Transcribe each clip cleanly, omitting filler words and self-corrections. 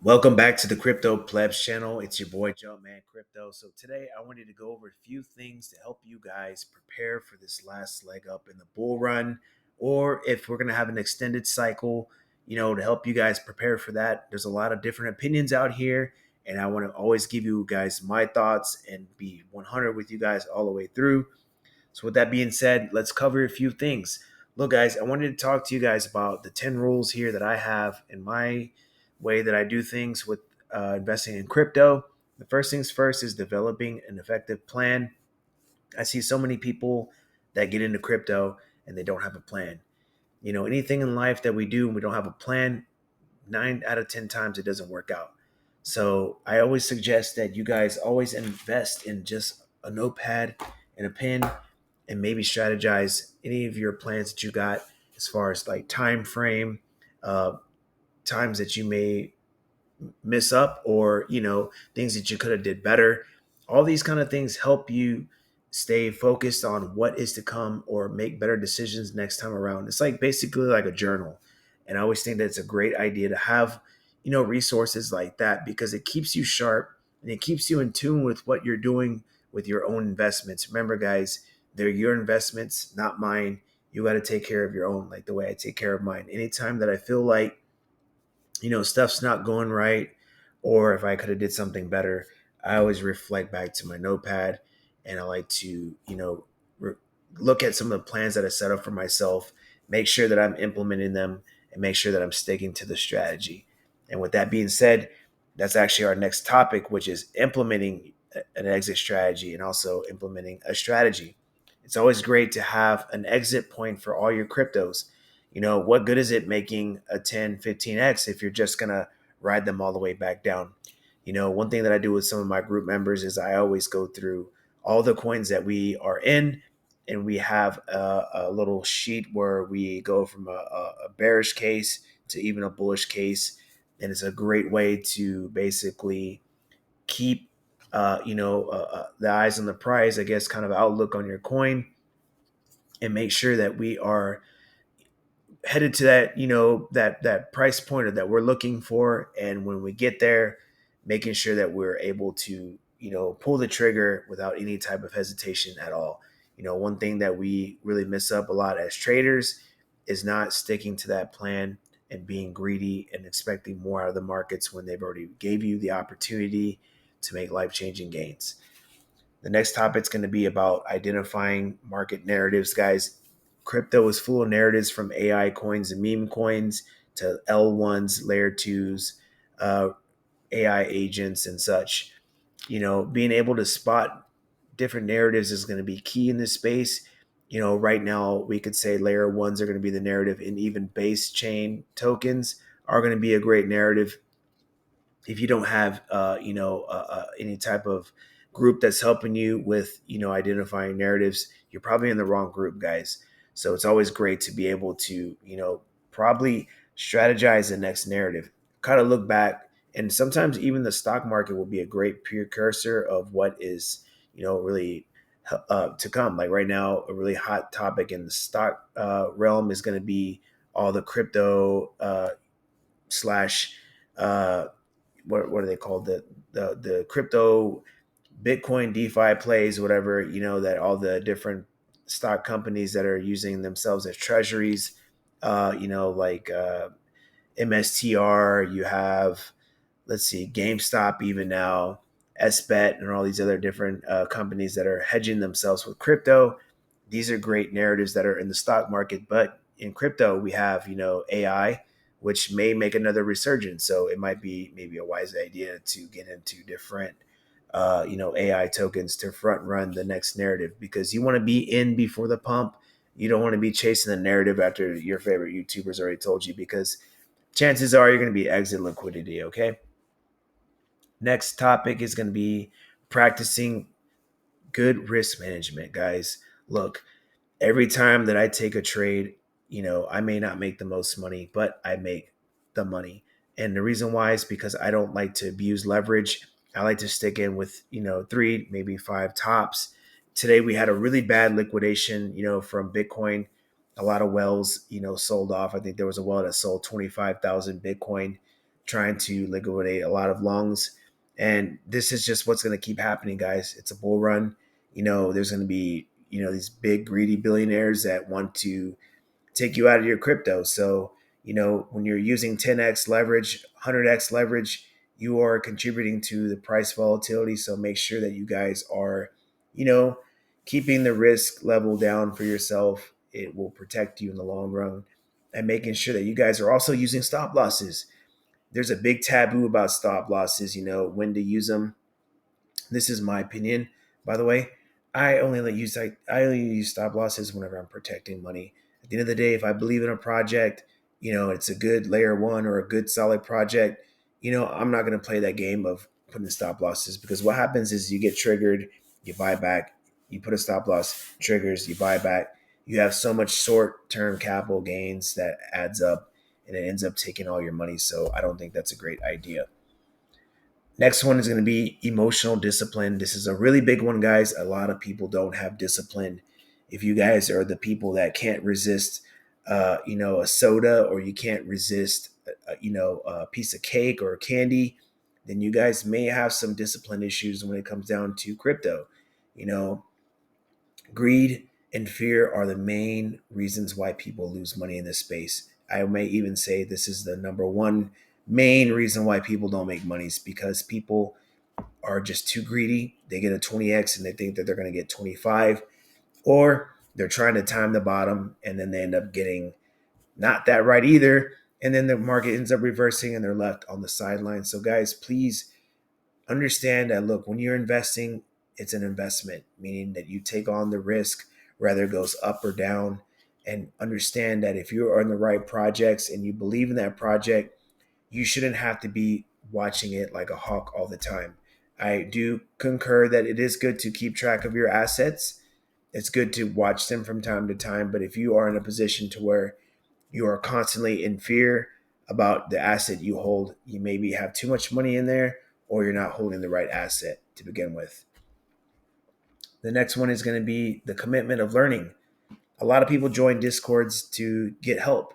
Welcome back to the Crypto Plebs channel. It's your boy Jumpman Crypto. So today I wanted to go over a few things to help you guys prepare for this last leg up in the bull run, or if we're going to have an extended cycle, to help you guys prepare for that. There's a lot of different opinions out here, and I want to always give you guys my thoughts and be 100 with you guys all the way through. So with that being said, let's cover a few things. Look, guys, I wanted to talk to you guys about the 10 rules here that I have in my way that I do things with investing in crypto. The first things first is developing an effective plan. I see so many people that get into crypto and they don't have a plan. Anything in life that we do and we don't have a plan, 9 out of 10 times it doesn't work out. So I always suggest that you guys always invest in just a notepad and a pen and maybe strategize any of your plans that you got as far as like time frame, uh, times that you may miss up, or things that you could have did better. All these kind of things help you stay focused on what is to come or make better decisions next time around. It's like basically like a journal, and I always think that it's a great idea to have resources like that because it keeps you sharp and it keeps you in tune with what you're doing with your own investments. Remember, guys, they're your investments, not mine. You got to take care of your own, like the way I take care of mine. Anytime that I feel like stuff's not going right, or if I could have did something better, I always reflect back to my notepad, and I like to re- look at some of the plans that I set up for myself, make sure that I'm implementing them, and make sure that I'm sticking to the strategy. And with that being said, that's actually our next topic, which is implementing an exit strategy and also implementing a strategy. It's always great to have an exit point for all your cryptos. What good is it making a 10, 15x if you're just going to ride them all the way back down? One thing that I do with some of my group members is I always go through all the coins that we are in, and we have a little sheet where we go from a bearish case to even a bullish case. And it's a great way to basically keep, the eyes on the prize, I guess, kind of outlook on your coin, and make sure that we are headed to that that price point or that we're looking for, and when we get there, making sure that we're able to pull the trigger without any type of hesitation at all. One thing that we really miss up a lot as traders is not sticking to that plan and being greedy and expecting more out of the markets when they've already gave you the opportunity to make life-changing gains. The next topic is going to be about identifying market narratives, guys. Crypto is full of narratives, from AI coins and meme coins to L1s, layer twos, uh, AI agents, and such. Being able to spot different narratives is going to be key in this space. Right now we could say layer ones are going to be the narrative, and even base chain tokens are going to be a great narrative. If you don't have any type of group that's helping you with identifying narratives, you're probably in the wrong group, guys. So it's always great to be able to probably strategize the next narrative, kind of look back, and sometimes even the stock market will be a great precursor of what is really to come. Like right now, a really hot topic in the stock realm is going to be all the crypto slash uh, what are they called, the crypto Bitcoin DeFi plays, whatever, that all the different stock companies that are using themselves as treasuries, like MSTR. You have, let's see, GameStop, even now, SBET, and all these other different companies that are hedging themselves with crypto. These are great narratives that are in the stock market, but in crypto we have AI, which may make another resurgence. So it might be maybe a wise idea to get into different AI tokens to front run the next narrative, because you want to be in before the pump. You don't want to be chasing the narrative after your favorite YouTubers already told you, because chances are you're going to be exit liquidity. Okay. Next topic is going to be practicing good risk management, guys. Look, every time that I take a trade, I may not make the most money, but I make the money. And the reason why is because I don't like to abuse leverage. I like to stick in with, three, maybe five tops. Today we had a really bad liquidation, from Bitcoin. A lot of wells, sold off. I think there was a well that sold 25,000 Bitcoin trying to liquidate a lot of longs. And this is just what's going to keep happening, guys. It's a bull run. There's going to be, these big greedy billionaires that want to take you out of your crypto. So, when you're using 10x leverage, 100x leverage, you are contributing to the price volatility. So make sure that you guys are, you know, keeping the risk level down for yourself. It will protect you in the long run, and making sure that you guys are also using stop losses. There's a big taboo about stop losses, when to use them. This is my opinion, by the way. I only use stop losses whenever I'm protecting money. At the end of the day, if I believe in a project, it's a good layer one or a good solid project, I'm not going to play that game of putting stop losses, because what happens is you get triggered, you buy back, you put a stop loss, triggers, you buy back. You have so much short term capital gains that adds up, and it ends up taking all your money. So I don't think that's a great idea. Next one is going to be emotional discipline. This is a really big one, guys. A lot of people don't have discipline. If you guys are the people that can't resist, a soda, or you can't resist, a piece of cake or candy, then you guys may have some discipline issues when it comes down to crypto. You know, Greed and fear are the main reasons why people lose money in this space. I may even say this is the number one main reason why people don't make money, is because people are just too greedy. They get a 20x and they think that they're going to get 25, or they're trying to time the bottom and then they end up getting not that right either. And then the market ends up reversing and they're left on the sidelines. So, guys, please understand that, look, when you're investing, it's an investment, meaning that you take on the risk, whether it goes up or down. And understand that if you're on the right projects and you believe in that project, you shouldn't have to be watching it like a hawk all the time. I do concur that it is good to keep track of your assets. It's good to watch them from time to time. But if you are in a position to where you are constantly in fear about the asset you hold, you maybe have too much money in there, or you're not holding the right asset to begin with. The next one is going to be the commitment of learning. A lot of people join discords to get help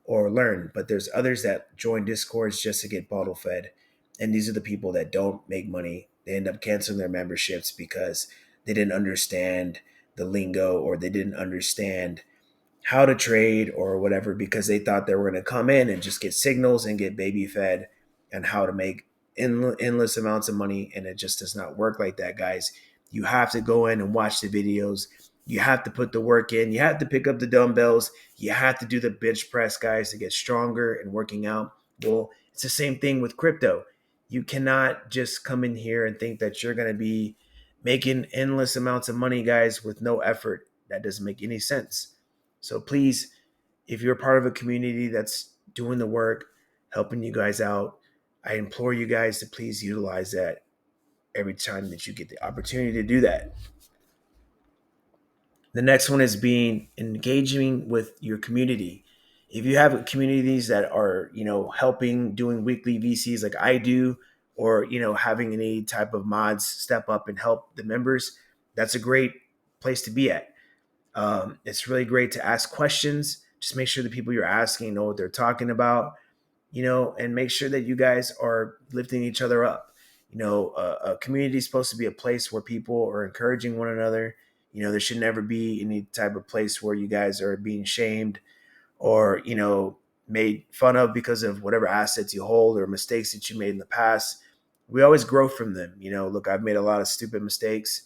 or learn, but there's others that join discords just to get bottle fed. And these are the people that don't make money. They end up canceling their memberships because they didn't understand the lingo, or they didn't understand how to trade or whatever, because they thought they were going to come in and just get signals and get baby fed and how to make endless amounts of money. And it just does not work like that, guys. You have to go in and watch the videos. You have to put the work in. You have to pick up the dumbbells. You have to do the bench press, guys, to get stronger and working out. Well, it's the same thing with crypto. You cannot just come in here and think that you're going to be making endless amounts of money, guys, with no effort. That doesn't make any sense. So please, if you're part of a community that's doing the work, helping you guys out, I implore you guys to please utilize that every time that you get the opportunity to do that. The next one is being engaging with your community. If you have communities that are, helping, doing weekly VCs like I do, or, having any type of mods step up and help the members, that's a great place to be at. It's really great to ask questions. Just make sure the people you're asking know what they're talking about, and make sure that you guys are lifting each other up. A community is supposed to be a place where people are encouraging one another. There should never be any type of place where you guys are being shamed, or, made fun of because of whatever assets you hold or mistakes that you made in the past. We always grow from them. Look, I've made a lot of stupid mistakes,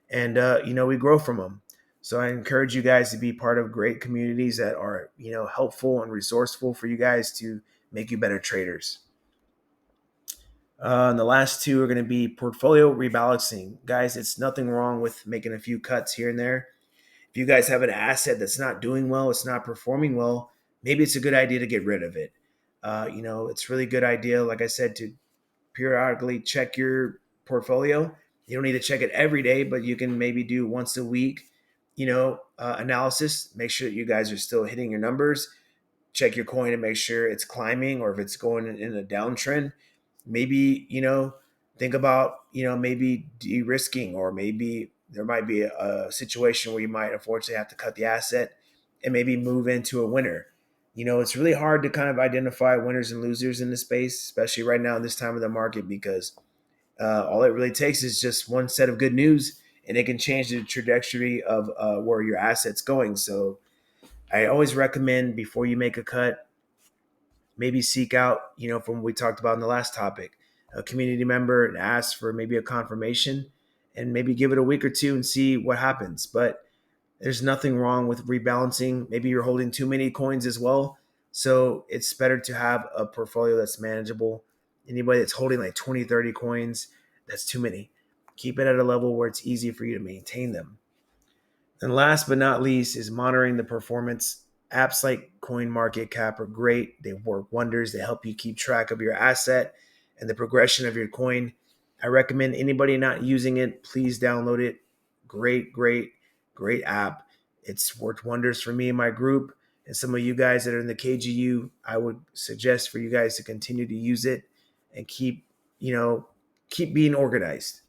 and, we grow from them. So I encourage you guys to be part of great communities that are, helpful and resourceful for you guys to make you better traders. And the last two are going to be portfolio rebalancing. Guys, it's nothing wrong with making a few cuts here and there. If you guys have an asset that's not doing well, it's not performing well, maybe it's a good idea to get rid of it. It's really good idea, like I said, to periodically check your portfolio. You don't need to check it every day, but you can maybe do once a week, analysis. Make sure that you guys are still hitting your numbers. Check your coin and make sure it's climbing, or if it's going in a downtrend. Maybe, think about, maybe de-risking, or maybe there might be a situation where you might unfortunately have to cut the asset and maybe move into a winner. It's really hard to kind of identify winners and losers in this space, especially right now in this time of the market, because all it really takes is just one set of good news, and it can change the trajectory of where your assets going. So I always recommend, before you make a cut, maybe seek out, from what we talked about in the last topic, a community member, and ask for maybe a confirmation, and maybe give it a week or two and see what happens. But there's nothing wrong with rebalancing. Maybe you're holding too many coins as well. So it's better to have a portfolio that's manageable. Anybody that's holding like 20, 30 coins, that's too many. Keep it at a level where it's easy for you to maintain them. And last but not least is monitoring the performance. Apps like CoinMarketCap are great. They work wonders. They help you keep track of your asset and the progression of your coin. I recommend anybody not using it, please download it. Great, great, great app. It's worked wonders for me and my group. And some of you guys that are in the KGU, I would suggest for you guys to continue to use it and keep being organized.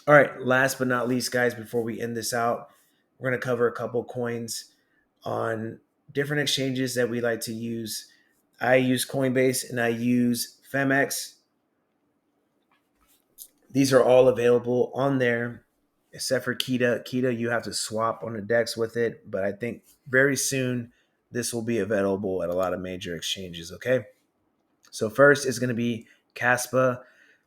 All right, last but not least, guys, before we end this out, we're going to cover a couple coins on different exchanges that we like to use. I use Coinbase and I use PHEMEX. These are all available on there, except for Kita. Kita, you have to swap on the DEX with it, but I think very soon this will be available at a lot of major exchanges, okay? So first is going to be Caspa.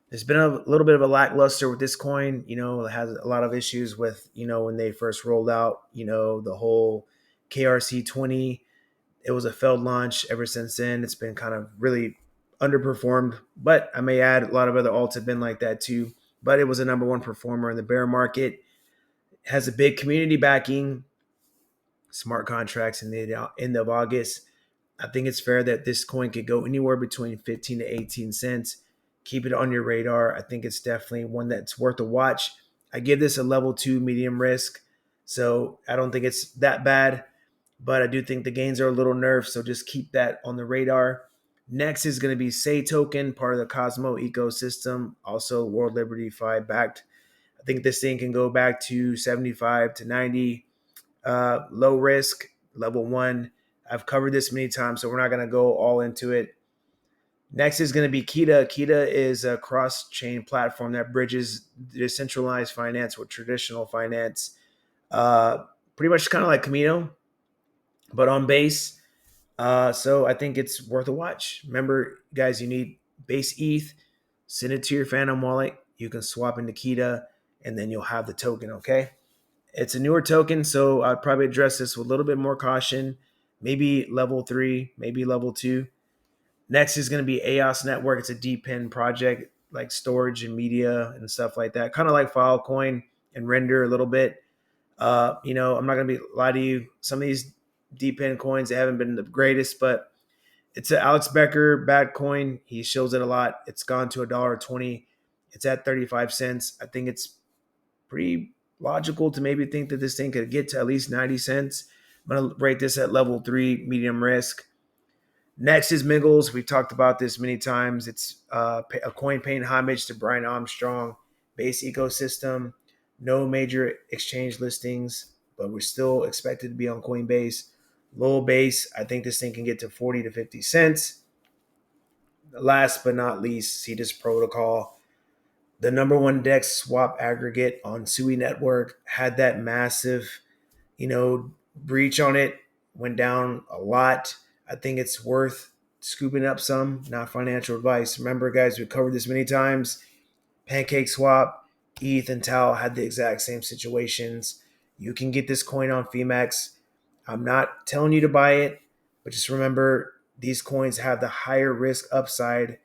There's been a little bit of a lackluster with this coin. It has a lot of issues with, when they first rolled out, the whole KRC20. It was a failed launch. Ever since then, it's been kind of really underperformed. But I may add, a lot of other alts have been like that too. But it was a number one performer in the bear market. It has a big community backing, smart contracts in the end of August. I think it's fair that this coin could go anywhere between 15 to 18 cents. Keep it on your radar. I think it's definitely one that's worth a watch. I give this a level 2 medium risk. So I don't think it's that bad, but I do think the gains are a little nerfed. So just keep that on the radar. Next is going to be Say Token, part of the Cosmo ecosystem, also World Liberty Fi backed. I think this thing can go back to 75 to 90. Low risk, level 1. I've covered this many times, so we're not going to go all into it. Next is going to be Kita. Kita is a cross-chain platform that bridges decentralized finance with traditional finance. Pretty much kind of like Camino, but on base. So I think it's worth a watch. Remember, guys, you need base ETH. Send it to your Phantom wallet. You can swap into Kita, and then you'll have the token, okay? It's a newer token, so I'd probably address this with a little bit more caution. Maybe level 3, maybe level 2. Next is going to be EOS Network. It's a DeepIn project, like storage and media and stuff like that. Kind of like Filecoin and Render a little bit. I'm not going to lie to you. Some of these DeepIn coins, they haven't been the greatest, but it's an Alex Becker bad coin. He shows it a lot. It's gone to $1.20. It's at 35 cents. I think it's pretty logical to maybe think that this thing could get to at least 90 cents. I'm going to rate this at level 3, medium risk. Next is Miggles. We've talked about this many times. It's a coin paying homage to Brian Armstrong, base ecosystem, no major exchange listings, but we're still expected to be on Coinbase. Low base, I think this thing can get to 40 to 50 cents. Last but not least, Cetus Protocol, the number one DEX swap aggregate on Sui Network, had that massive, breach on it, went down a lot. I think it's worth scooping up some, not financial advice. Remember, guys, we've covered this many times. Pancake Swap, ETH, and Tau had the exact same situations. You can get this coin on PHEMEX. I'm not telling you to buy it, but just remember these coins have the higher risk upside.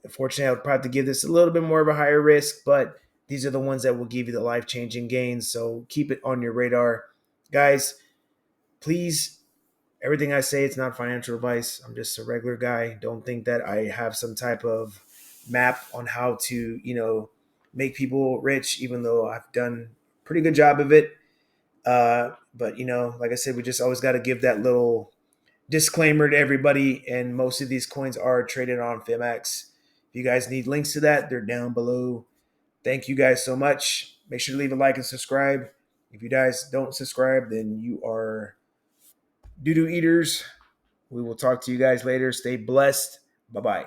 Unfortunately, I would probably have to give this a little bit more of a higher risk, but these are the ones that will give you the life-changing gains. So keep it on your radar. Guys, please, everything I say, it's not financial advice. I'm just a regular guy. Don't think that I have some type of map on how to, make people rich, even though I've done a pretty good job of it. But, like I said, we just always got to give that little disclaimer to everybody. And most of these coins are traded on PHEMEX. If you guys need links to that, they're down below. Thank you guys so much. Make sure to leave a like and subscribe. If you guys don't subscribe, then you are Doo doo eaters, we will talk to you guys later. Stay blessed. Bye bye.